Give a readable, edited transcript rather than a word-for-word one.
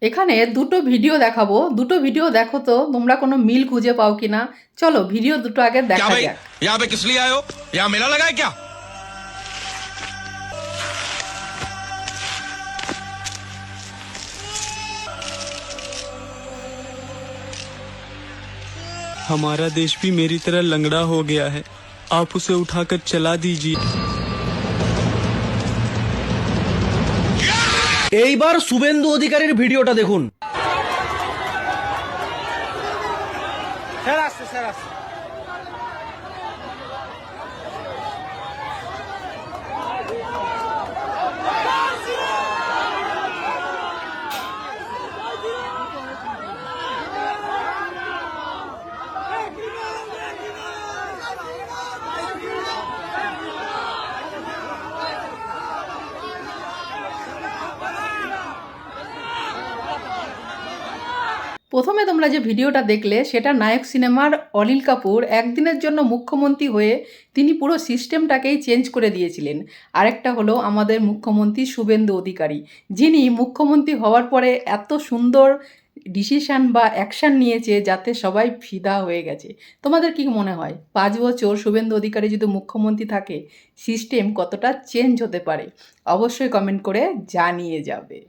এখানে দুটো ভিডিও দেখাবো, দুটো ভিডিও দেখো তো তোমরা কোনো মিল খুঁজে পাও কিনা। চলো ভিডিও দুটো আগে क्या দেখা भाई যাক। यहाँ पे किस लिए आए हो? यहाँ मेला लगा है क्या? हमारा देश भी मेरी तरह लंगड़ा हो गया है, आप उसे उठाकर चला दीजिए। এইবার শুভেন্দু অধিকারীর ভিডিওটা দেখুন। প্রথমে তোমরা যে ভিডিওটা দেখলে সেটা নায়ক সিনেমার অনিল কাপুর একদিনের জন্য মুখ্যমন্ত্রী হয়ে তিনি পুরো সিস্টেমটাকেই চেঞ্জ করে দিয়েছিলেন। আরেকটা হলো আমাদের মুখ্যমন্ত্রী শুভেন্দু অধিকারী, যিনি মুখ্যমন্ত্রী হওয়ার পরে এত সুন্দর ডিসিশান বা অ্যাকশান নিয়েছে যাতে সবাই ফিদা হয়ে গেছে। তোমাদের কি মনে হয় 5 বছর শুভেন্দু অধিকারী যদি মুখ্যমন্ত্রী থাকে সিস্টেম কতটা চেঞ্জ হতে পারে? অবশ্যই কমেন্ট করে জানিয়ে যাবে।